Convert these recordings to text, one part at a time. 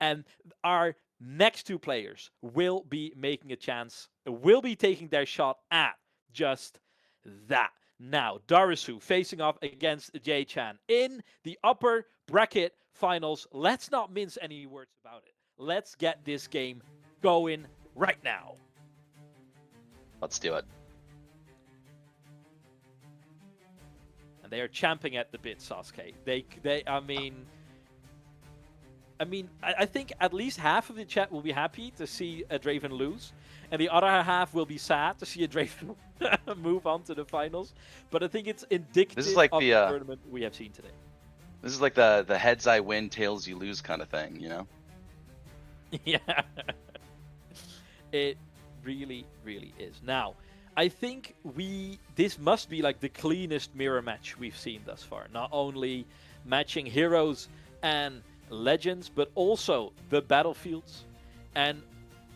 And our next two players will be making a chance, will be taking their shot at just that. Now, Darisu facing off against Jay-Chan in the upper bracket finals. Let's not mince any words about it. Let's get this game going right now. Let's do it. And they are champing at the bit, Sasuke. I think at least half of the chat will be happy to see a Draven lose, and the other half will be sad to see a Draven move on to the finals. But I think it's indicative like of the, the tournament we have seen today. This is like the heads I win, tails you lose kind of thing, you know? Yeah. It really, really is. Now, I think this must be like the cleanest mirror match we've seen thus far. Not only matching heroes and legends, but also the battlefields. And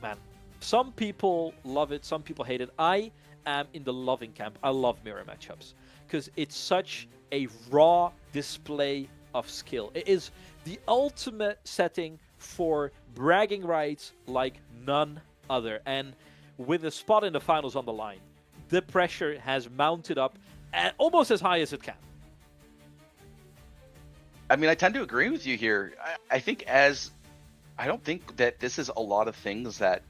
man, some people love it, some people hate it. I am in the loving camp. I love mirror matchups because it's such a raw display of skill. It is the ultimate setting for bragging rights like none other. And with a spot in the finals on the line, the pressure has mounted up almost as high as it can. I mean, I tend to agree with you here. I don't think that this is a lot of things that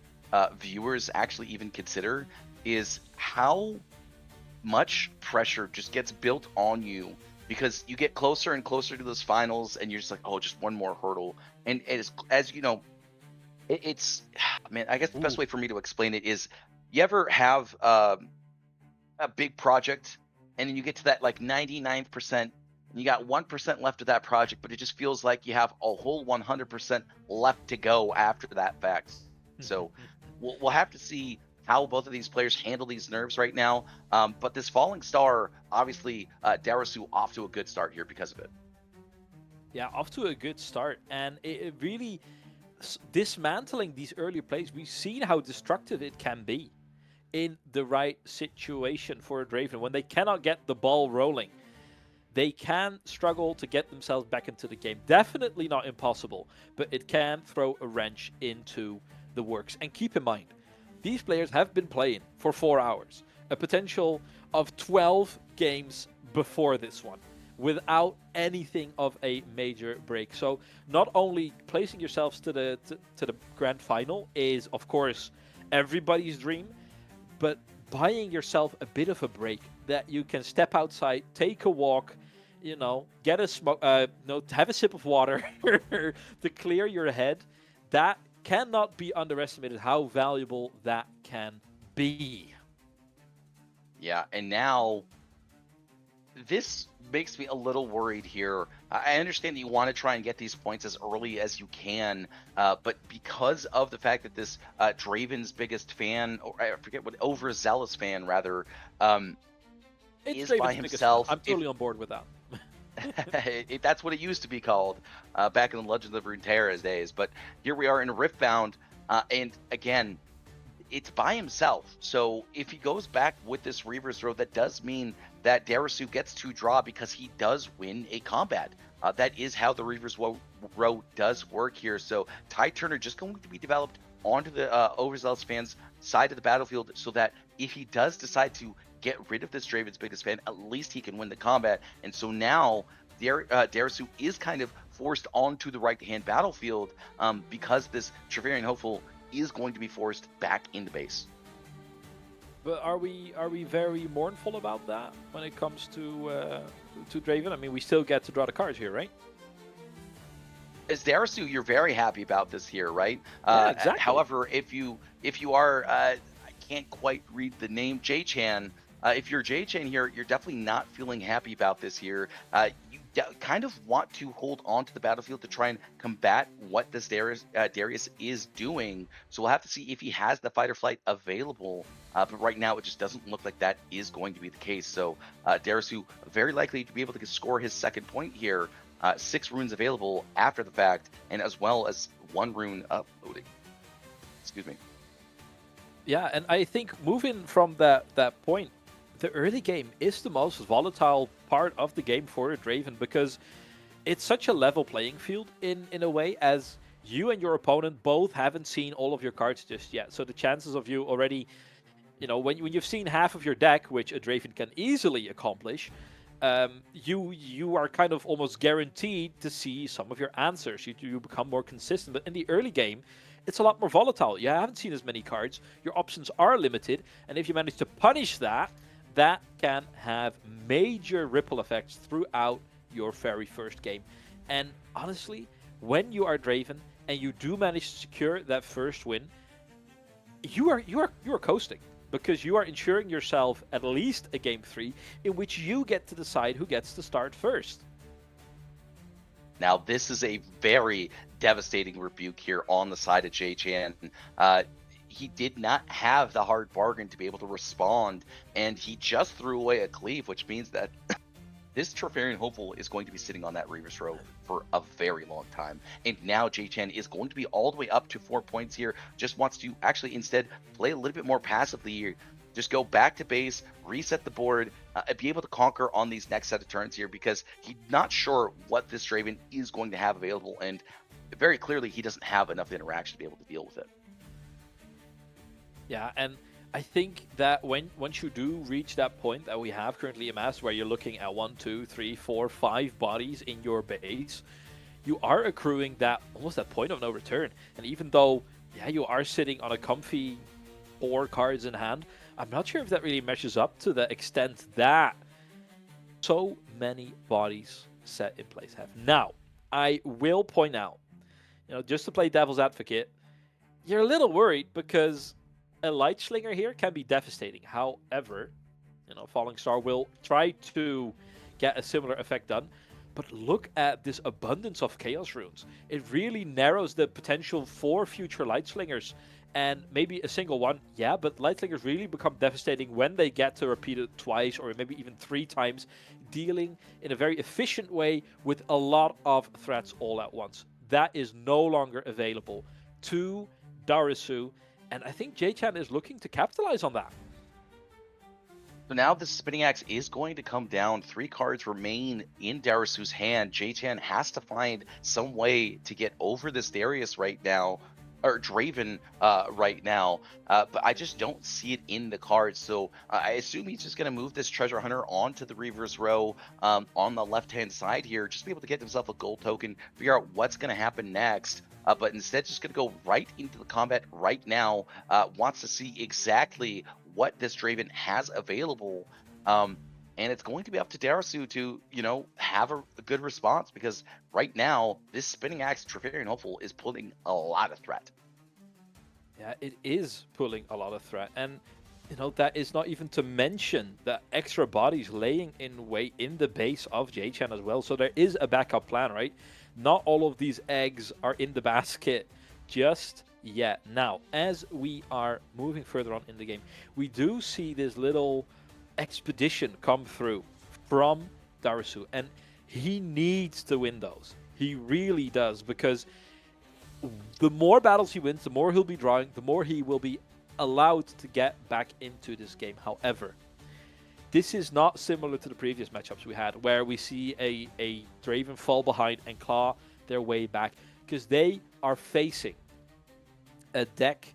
viewers actually even consider, is how much pressure just gets built on you because you get closer and closer to those finals and you're just like, oh, just one more hurdle. And as you know, it's, man, I guess the best way for me to explain it is, you ever have a big project and then you get to that like 99%, and you got 1% left of that project, but it just feels like you have a whole 100% left to go after that fact. So we'll have to see how both of these players handle these nerves right now. But this falling star, obviously, Darisu off to a good start here because of it. Yeah, off to a good start. And it really dismantling these early plays. We've seen how destructive it can be in the right situation for a Draven. When they cannot get the ball rolling, they can struggle to get themselves back into the game. Definitely not impossible, but it can throw a wrench into the works. And keep in mind, these players have been playing for 4 hours, a potential of 12 games before this one, without anything of a major break. So not only placing yourselves to the grand final is, of course, everybody's dream, but buying yourself a bit of a break that you can step outside, take a walk, you know, get a smoke, have a sip of water to clear your head. That cannot be underestimated how valuable that can be. Yeah, and now this makes me a little worried here. I understand that you want to try and get these points as early as you can, but because of the fact that this Draven's biggest fan, or I forget what, overzealous fan rather, is Draven's by himself. I'm totally on board with that. That's what it used to be called back in the Legends of Runeterra's days. But here we are in Riftbound, and again, it's by himself. So if he goes back with this Reaver's Row, that does mean that Darisu gets to draw because he does win a combat. That is how the Reaver's Row does work here. So Tide Turner just going to be developed onto the overzealous fan's side of the battlefield, so that if he does decide to get rid of this Draven's biggest fan, at least he can win the combat. And so now Darisu is kind of forced onto the right-hand battlefield because this Treverian Hopeful is going to be forced back into base. But are we very mournful about that when it comes to Draven? I mean, we still get to draw the cards here, right? As Darisu, you're very happy about this here, right? Yeah, exactly. However, if you are, I can't quite read the name, J-Chan. If you're J-Chan here, you're definitely not feeling happy about this here. You kind of want to hold on to the battlefield to try and combat what this Darius is doing. So we'll have to see if he has the fight or flight available. But right now, it just doesn't look like that is going to be the case. So Darisu very likely to be able to score his second point here. 6 runes available after the fact, and as well as 1 rune uploading. Excuse me. Yeah, and I think moving from that point, the early game is the most volatile part of the game for a Draven, because it's such a level playing field in a way, as you and your opponent both haven't seen all of your cards just yet. So the chances of you already, when you've seen half of your deck, which a Draven can easily accomplish, you are kind of almost guaranteed to see some of your answers. You become more consistent. But in the early game, it's a lot more volatile. You haven't seen as many cards. Your options are limited. And if you manage to punish that, that can have major ripple effects throughout your very first game. And honestly, when you are Draven and you do manage to secure that first win, you are coasting, because you are ensuring yourself at least a game 3 in which you get to decide who gets to start first. Now, this is a very devastating rebuke here on the side of Jay-Chan. He did not have the hard bargain to be able to respond, and he just threw away a cleave, which means that this Trifarian Hopeful is going to be sitting on that Reaver's Row for a very long time. And now Jay-Chan is going to be all the way up to 4 points here. Just wants to actually instead play a little bit more passively here. Just go back to base, reset the board, be able to conquer on these next set of turns here, because he's not sure what this Draven is going to have available. And very clearly, he doesn't have enough interaction to be able to deal with it. Yeah, and I think that once you do reach that point that we have currently amassed, where you're looking at 1, 2, 3, 4, 5 bodies in your base, you are accruing that almost that point of no return. And even though, yeah, you are sitting on a comfy 4 cards in hand, I'm not sure if that really measures up to the extent that so many bodies set in place have. Now, I will point out, just to play devil's advocate, you're a little worried because a Light Slinger here can be devastating. However, Falling Star will try to get a similar effect done. But look at this abundance of Chaos Runes. It really narrows the potential for future Light Slingers. And maybe a single one, yeah, but Light Slingers really become devastating when they get to repeat it twice or maybe even 3 times, dealing in a very efficient way with a lot of threats all at once. That is no longer available to Darisu. And I think Jay-Chan is looking to capitalize on that. So now the Spinning Axe is going to come down. 3 cards remain in Darisu's hand. Jay-Chan has to find some way to get over this Darius right now, or Draven right now, but I just don't see it in the cards. So I assume he's just going to move this Treasure Hunter onto the Reaver's Row on the left-hand side here, just be able to get himself a gold token, figure out what's going to happen next. But instead, just going to go right into the combat right now. Wants to see exactly what this Draven has available. And it's going to be up to Darisu to, have a good response, because right now, this Spinning Axe Trifarian Hopeful is pulling a lot of threat. Yeah, it is pulling a lot of threat. And, that is not even to mention the extra bodies laying in wait in the base of Jay-Chan as well. So there is a backup plan, right? Not all of these eggs are in the basket just yet. Now, as we are moving further on in the game, we do see this little expedition come through from Darisu, and he needs to win those. He really does, because the more battles he wins, the more he'll be drawing, the more he will be allowed to get back into this game. However, this is not similar to the previous matchups we had, where we see a Draven fall behind and claw their way back, because they are facing a deck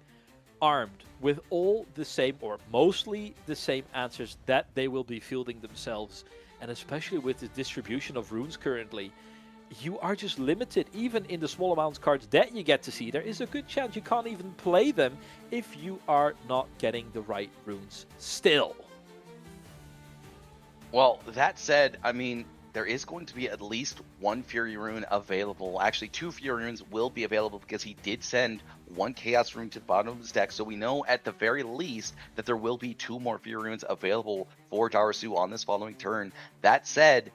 armed with all the same, or mostly the same answers that they will be fielding themselves. And especially with the distribution of runes currently, you are just limited. Even in the small amounts cards that you get to see, there is a good chance you can't even play them if you are not getting the right runes still. Well, that said, I mean, there is going to be at least 1 Fury Rune available. Actually, 2 Fury Runes will be available, because he did send 1 Chaos Rune to the bottom of his deck. So we know at the very least that there will be 2 more Fury Runes available for Darisu on this following turn. That said,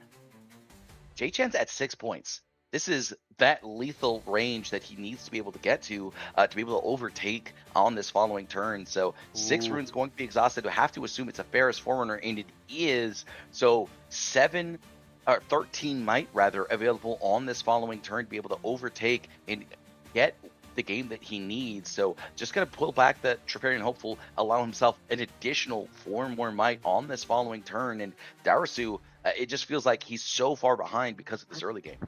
Jay-Chan's at 6 points. This is that lethal range that he needs to be able to get to be able to overtake on this following turn. So 6 runes going to be exhausted. We have to assume it's a Ferris Forerunner, and it is. So 13 might rather available on this following turn to be able to overtake and get the game that he needs. So just going to pull back the Trifarian Hopeful, allow himself an additional 4 more might on this following turn. And Darisu, it just feels like he's so far behind because of this early game.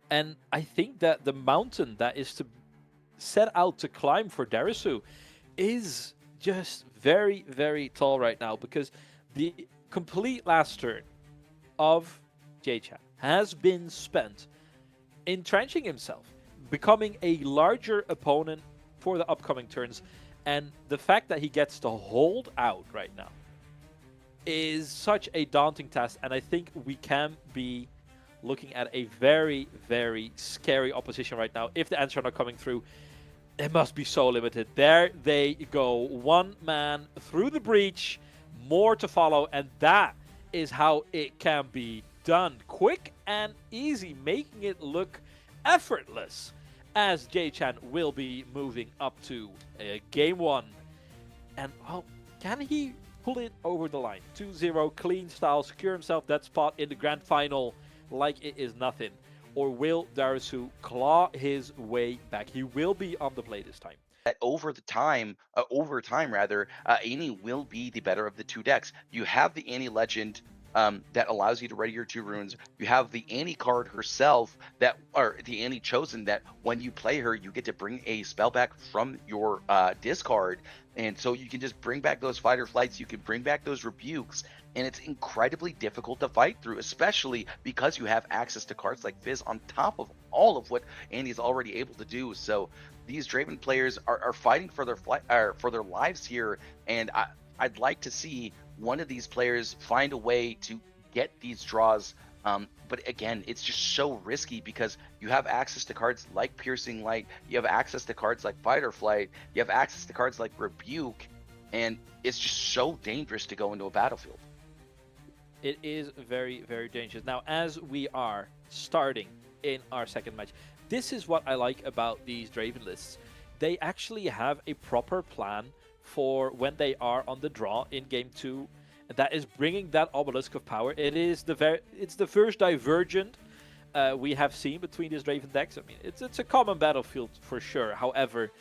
And I think that the mountain that is to set out to climb for Darisu is just very, very tall right now, because the complete last turn of J-Chan has been spent entrenching himself, becoming a larger opponent for the upcoming turns, and the fact that he gets to hold out right now is such a daunting task, and I think we can be looking at a very, very scary opposition right now. If the answers are not coming through, it must be so limited. There they go. One man through the breach, more to follow, and that is how it can be done. Quick and easy, making it look effortless, as J-Chan will be moving up to game one. And, well, can he pull it over the line? 2-0, clean style, secure himself that spot in the grand final like it is nothing. Or will Darisu claw his way back? He will be on the play this time. Over time, Annie will be the better of the two decks. You have the Annie Legend that allows you to ready your 2 runes. You have the Annie card herself or the Annie Chosen, that when you play her, you get to bring a spell back from your discard. And so you can just bring back those fight or flights, you can bring back those rebukes, and it's incredibly difficult to fight through, especially because you have access to cards like Fizz on top of all of what Annie's already able to do. So these Draven players are fighting for their lives here, and I'd like to see one of these players find a way to get these draws. But again, it's just so risky because you have access to cards like Piercing Light, you have access to cards like Fight or Flight, you have access to cards like Rebuke, and it's just so dangerous to go into a battlefield. It is very, very dangerous. Now, as we are starting in our second match, this is what I like about these Draven lists. They actually have a proper plan for when they are on the draw in game 2. That is bringing that Obelisk of Power. It's the first divergent we have seen between these Draven decks. I mean, it's a common battlefield for sure. However,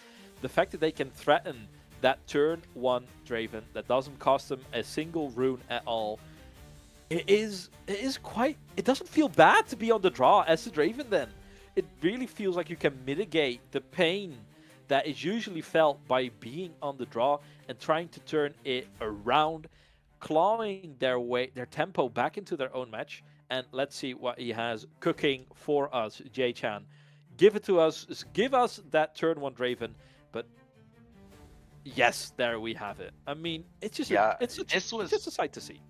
the fact that they can threaten that turn 1 Draven that doesn't cost them a single rune at all, it doesn't feel bad to be on the draw as a Draven then. It really feels like you can mitigate the pain that is usually felt by being on the draw and trying to turn it around, clawing their tempo back into their own match. And let's see what he has cooking for us, J-Chan. Give it to us. Give us that turn 1 Draven. But yes, there we have it. I mean, it's just a sight to see.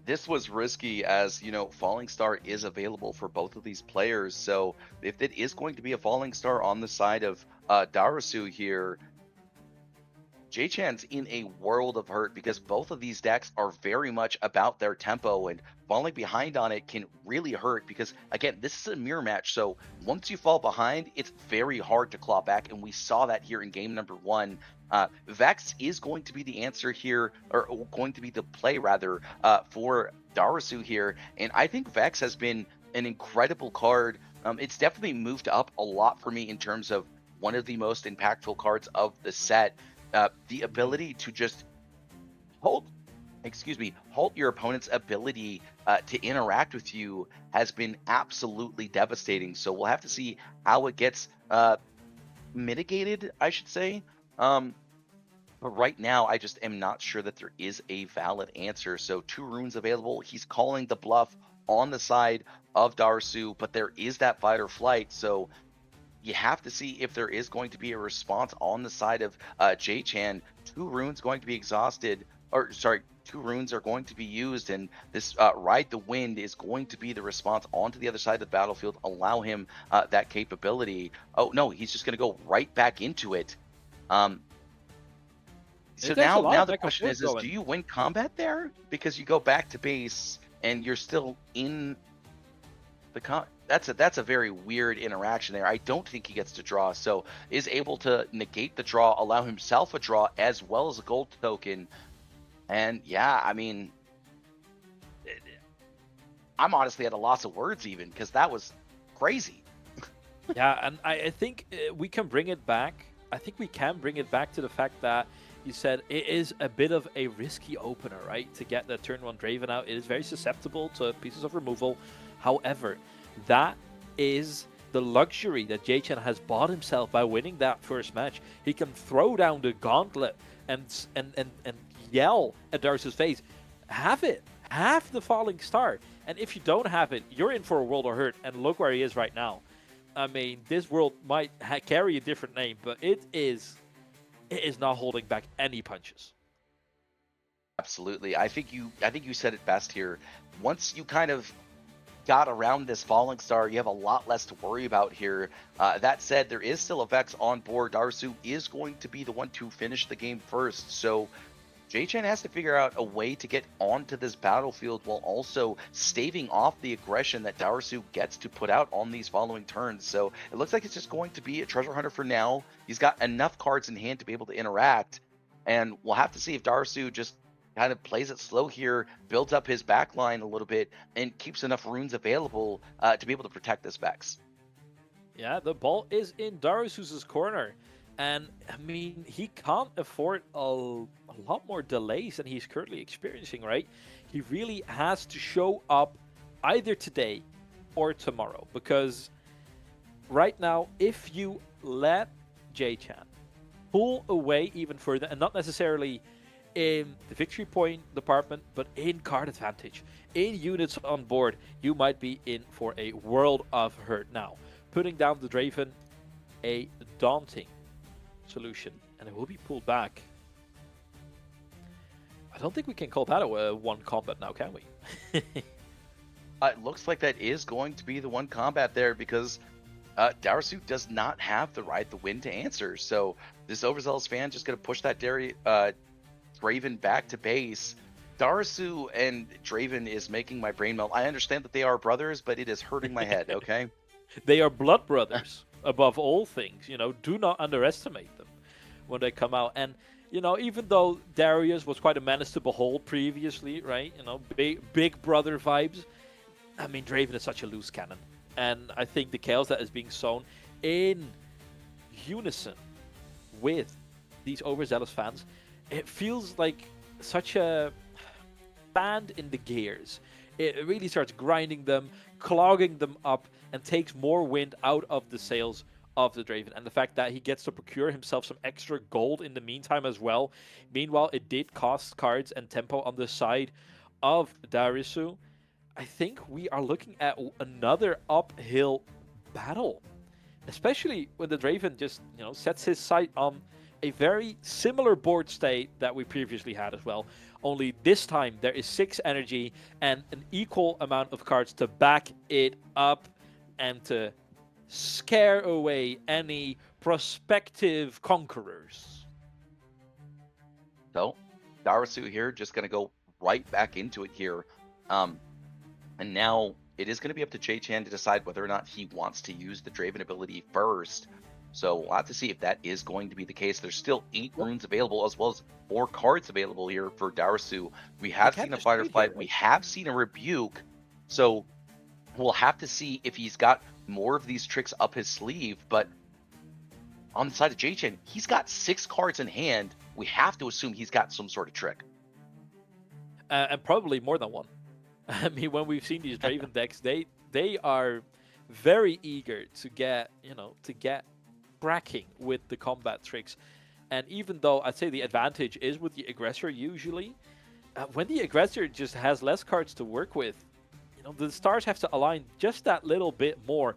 This was risky, as you know, Falling Star is available for both of these players. So if it is going to be a Falling Star on the side of Darisu here, J-Chan's in a world of hurt, because both of these decks are very much about their tempo, and falling behind on it can really hurt because, again, this is a mirror match. So once you fall behind, it's very hard to claw back, and we saw that here in game number 1. Vex is going to be the answer here, or going to be the play rather, for Darisu here, and I think Vex has been an incredible card. It's definitely moved up a lot for me in terms of one of the most impactful cards of the set. The ability to just halt your opponent's ability to interact with you has been absolutely devastating. So we'll have to see how it gets mitigated, I should say. But right now, I just am not sure that there is a valid answer. So 2 runes available. He's calling the bluff on the side of Darisu, but there is that fight or flight. So you have to see if there is going to be a response on the side of J-Chan. 2 runes going to be exhausted, or sorry, 2 runes are going to be used, and this Ride the Wind is going to be the response onto the other side of the battlefield, allow him that capability. Oh no, he's just going to go right back into it. So now the question is do you win combat there? Because you go back to base and you're still in the that's a very weird interaction there. I don't think he gets to draw, so is able to negate the draw, allow himself a draw as well as a gold token. And yeah, I mean, I'm honestly at a loss of words even, because that was crazy. Yeah, and I think we can bring it back. I think we can bring it back to the fact that you said it is a bit of a risky opener, right? To get the turn 1 Draven out, it is very susceptible to pieces of removal. However, that is the luxury that Jay-Chen has bought himself by winning that first match. He can throw down the gauntlet and yell at Darisu's face, have it, have the falling star. And if you don't have it, you're in for a world of hurt. And look where he is right now. I mean, this world might carry a different name, but it is not holding back any punches. Absolutely. I think you said it best here. Once you kind of got around this falling star, you have a lot less to worry about here. That said, there is still a Vex on board. Darisu is going to be the one to finish the game first, so Jay-Chen has to figure out a way to get onto this battlefield while also staving off the aggression that Darisu gets to put out on these following turns. So it looks like it's just going to be a treasure hunter for now. He's got enough cards in hand to be able to interact, and we'll have to see if Darisu just kind of plays it slow here, builds up his back line a little bit, and keeps enough runes available to be able to protect this Vex. Yeah, the ball is in Darisu's corner. And, I mean, he can't afford a lot more delays than he's currently experiencing, right? He really has to show up either today or tomorrow. Because right now, if you let Jay-Chan pull away even further, and not necessarily in the victory point department, but in card advantage, in units on board, you might be in for a world of hurt. Now, putting down the Draven, a daunting solution, and it will be pulled back. I don't think we can call that a one combat now, can we? It looks like that is going to be the one combat there, because Darisu does not have the right to win to answer. So this overzealous fan just going to push that Draven back to base. Darisu and Draven is making my brain melt. I understand that they are brothers, but it is hurting my head, okay? They are blood brothers. Above all things, do not underestimate them when they come out. And, even though Darius was quite a menace to behold previously, right? Big brother vibes. I mean, Draven is such a loose cannon. And I think the chaos that is being sown in unison with these overzealous fans, it feels like such a band in the gears. It really starts grinding them, clogging them up, and takes more wind out of the sails of the Draven. And the fact that he gets to procure himself some extra gold in the meantime as well. Meanwhile, it did cost cards and tempo on the side of Darisu. I think we are looking at another uphill battle. Especially when the Draven just, sets his sight on a very similar board state that we previously had as well. Only this time there is 6 energy and an equal amount of cards to back it up and to scare away any prospective conquerors. So Darisu here just going to go right back into it here. And now it is going to be up to Jay-Chan to decide whether or not he wants to use the Draven ability first. So we'll have to see if that is going to be the case. There's still 8 runes available, as well as 4 cards available here for Darisu. We have seen a Firefly. We have seen a Rebuke. So we'll have to see if he's got more of these tricks up his sleeve. But on the side of Jay-Chen, he's got 6 cards in hand. We have to assume he's got some sort of trick. And probably more than one. I mean, when we've seen these Draven decks, they are very eager to get, bracking with the combat tricks. And even though I'd say the advantage is with the aggressor usually, when the aggressor just has less cards to work with, the stars have to align just that little bit more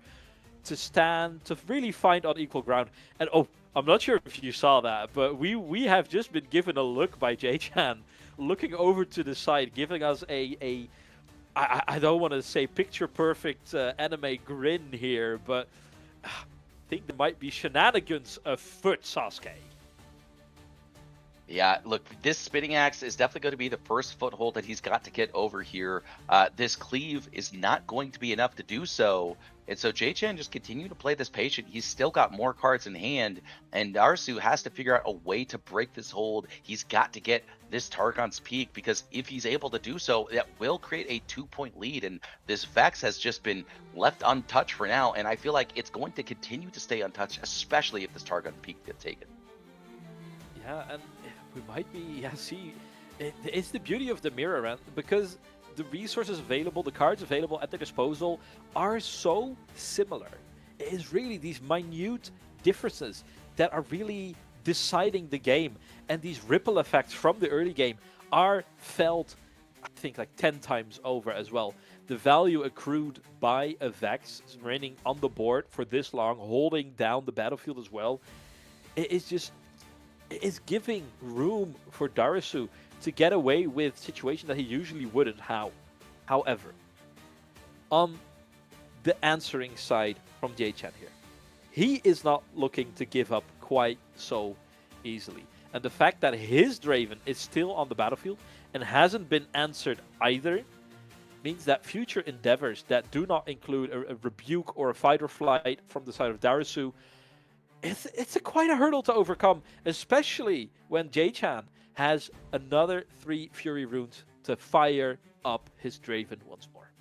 to really find on equal ground. And I'm not sure if you saw that, but we have just been given a look by Jay-Chan, looking over to the side, giving us I don't want to say picture perfect anime grin here, but I think there might be shenanigans afoot, Sasuke. Yeah, look, this spinning axe is definitely going to be the first foothold that he's got to get over here. This cleave is not going to be enough to do so. And so Jay-Chan just continue to play this patient. He's still got more cards in hand, and Darisu has to figure out a way to break this hold. He's got to get this Targon's Peak, because if he's able to do so, that will create a 2-point lead. And this Vex has just been left untouched for now, and I feel like it's going to continue to stay untouched, especially if this Targon Peak gets taken. Yeah, and we might be, see, it's the beauty of the mirror, because the resources available, the cards available at their disposal are so similar. It is really these minute differences that are really deciding the game. And these ripple effects from the early game are felt, I think, like 10 times over as well. The value accrued by a Vex remaining on the board for this long, holding down the battlefield as well, it is giving room for Darisu to get away with situations that he usually wouldn't. However, on the answering side from J-Chan here, he is not looking to give up quite so easily. And the fact that his Draven is still on the battlefield and hasn't been answered either means that future endeavors that do not include a rebuke or a fight or flight from the side of Darisu, it's quite a hurdle to overcome, especially when J-Chan has another 3 Fury runes to fire up his Draven once more.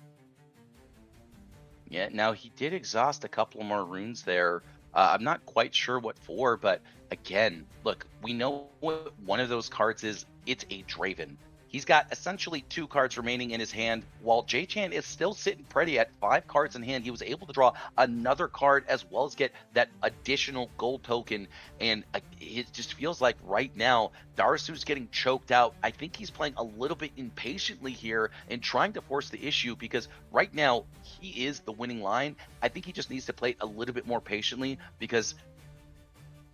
Yeah, now he did exhaust a couple more runes there. I'm not quite sure what for, but again, look, we know what one of those cards is. It's a Draven. He's got essentially 2 cards remaining in his hand, while J-Chan is still sitting pretty at 5 cards in hand. He was able to draw another card as well as get that additional gold token, and it just feels like right now Darisu's getting choked out. I think he's playing a little bit impatiently here and trying to force the issue, because right now he is the winning line. I think he just needs to play a little bit more patiently, because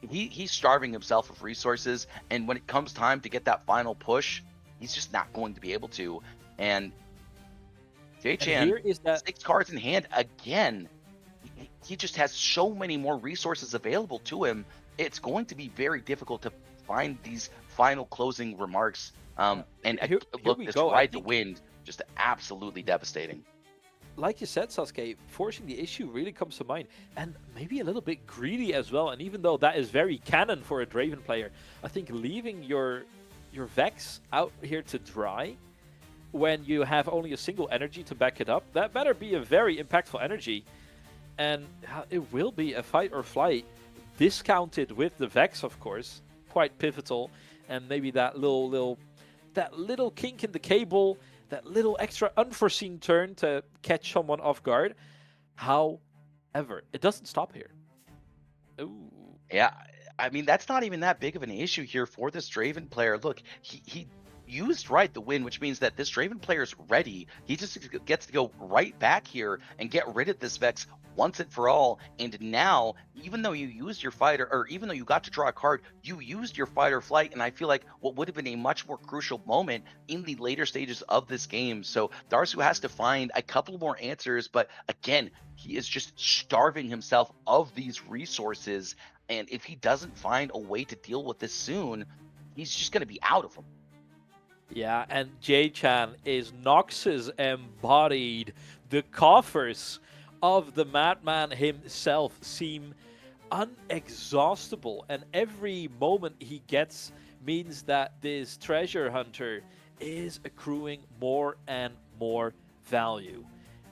he's starving himself of resources, and when it comes time to get that final push, he's just not going to be able to. And J-Chan, 6 cards in hand again. He just has so many more resources available to him. It's going to be very difficult to find these final closing remarks. Look, this ride the wind, just absolutely devastating. Like you said, Sasuke, forcing the issue really comes to mind, and maybe a little bit greedy as well. And even though that is very canon for a Draven player, I think leaving your Vex out here to dry when you have only a single energy to back it up, that better be a very impactful energy. And it will be a fight or flight, discounted with the Vex, of course, quite pivotal. And maybe that little kink in the cable, that little extra unforeseen turn to catch someone off guard. However, it doesn't stop here. Ooh. Yeah, I mean, that's not even that big of an issue here for this Draven player. Look, he used Ride the Wind, which means that this Draven player is ready. He just gets to go right back here and get rid of this Vex once and for all. And now, even though you used your fighter, or even though you got to draw a card, you used your fight or flight. And I feel like what would have been a much more crucial moment in the later stages of this game. So Darisu has to find a couple more answers. But again, he is just starving himself of these resources. And if he doesn't find a way to deal with this soon, he's just going to be out of them. Yeah, and J-Chan is Nox's embodied. The coffers of the madman himself seem unexhaustible, and every moment he gets means that this treasure hunter is accruing more and more value.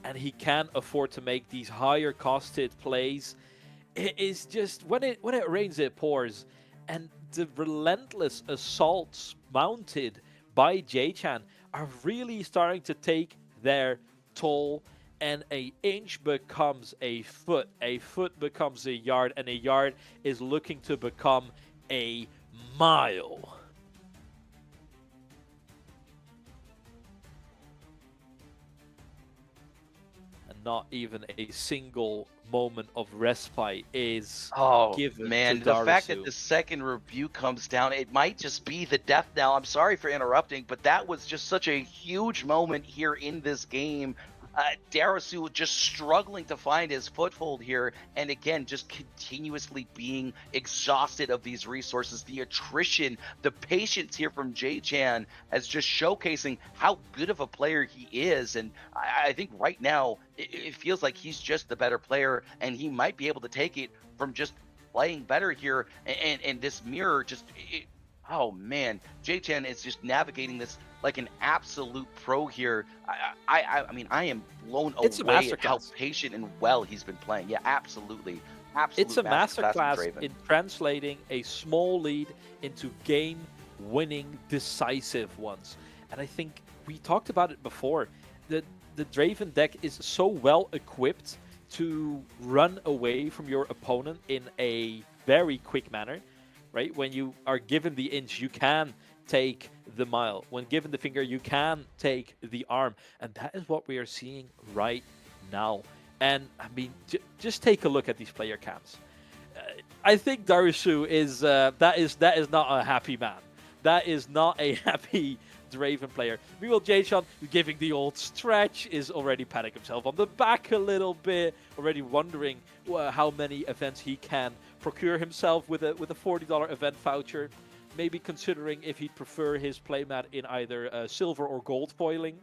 And he can afford to make these higher costed plays. It is just, when it rains, it pours. And the relentless assaults mounted by J-Chan are really starting to take their toll. And an inch becomes a foot becomes a yard, and a yard is looking to become a mile. And not even a single moment of respite is given to the fact Darisu. that the second rebuke comes down, it might just be the death knell. I'm sorry for interrupting, but that was just such a huge moment here in this game. Darisu just struggling to find his foothold here, and again, just continuously being exhausted of these resources. The attrition, the patience here from J-Chan as just showcasing how good of a player he is. And I think right now, it feels like he's just the better player, and he might be able to take it from just playing better here. And this mirror just... oh man, J-Chan is just navigating this like an absolute pro here. I mean, I am blown away at how patient and well he's been playing. Yeah, absolutely. It's a masterclass in translating a small lead into game-winning, decisive ones. And I think we talked about it before. The Draven deck is so well equipped to run away from your opponent in a very quick manner, right? When you are given the inch, you can take the mile. When given the finger, you can take the arm. And that is what we are seeing right now. And I mean, just take a look at these player cams. I think Darisu is that is not a happy man. That is not a happy Draven player. Meanwhile, Jachan, giving the old stretch, is already patting himself on the back a little bit, already wondering how many events he can procure himself with a $40 event voucher. Maybe considering if he'd prefer his playmat in either silver or gold foiling.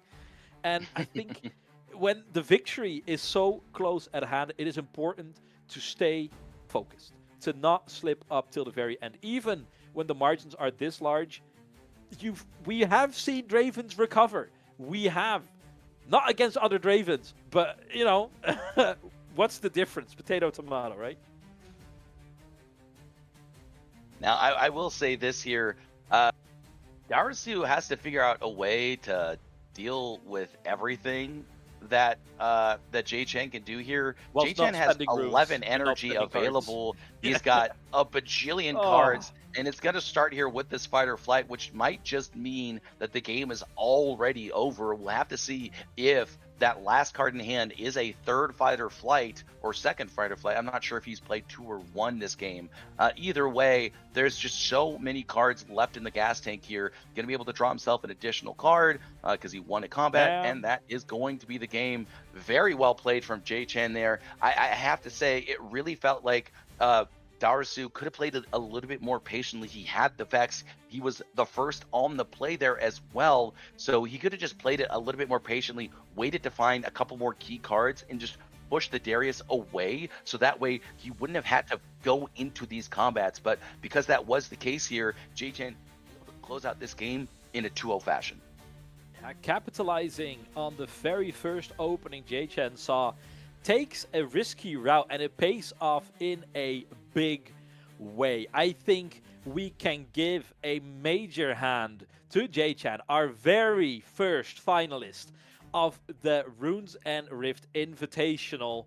And I think when the victory is so close at hand, it is important to stay focused, to not slip up till the very end. Even when the margins are this large, we have seen Dravens recover. We have. Not against other Dravens, but, you know, what's the difference? Potato, tomato, right? Now, I will say this here. Darisu has to figure out a way to deal with everything that that Jay-Chan can do here. Well, Jay-Chan has 11 energy available. He's got a bajillion cards, and it's going to start here with this fight or flight, which might just mean that the game is already over. We'll have to see if that last card in hand is a third fight or flight or second fight or flight. I'm not sure if he's played 2 or 1 this game. Either way, there's just so many cards left in the gas tank here. Going to be able to draw himself an additional card because he won a combat, and that is going to be the game. Very well played from Jay-Chan there. I have to say, it really felt like Darisu could have played it a little bit more patiently. He had the Vex. He was the first on the play there as well. So he could have just played it a little bit more patiently, waited to find a couple more key cards, and just push the Darius away. So that way he wouldn't have had to go into these combats. But because that was the case here, Jay-Chan close out this game in a 2-0 fashion. Capitalizing on the very first opening Jay-Chan saw, takes a risky route, and it pays off in a big way. I think we can give a major hand to Jay-Chan, our very first finalist of the Runes and Rift Invitational.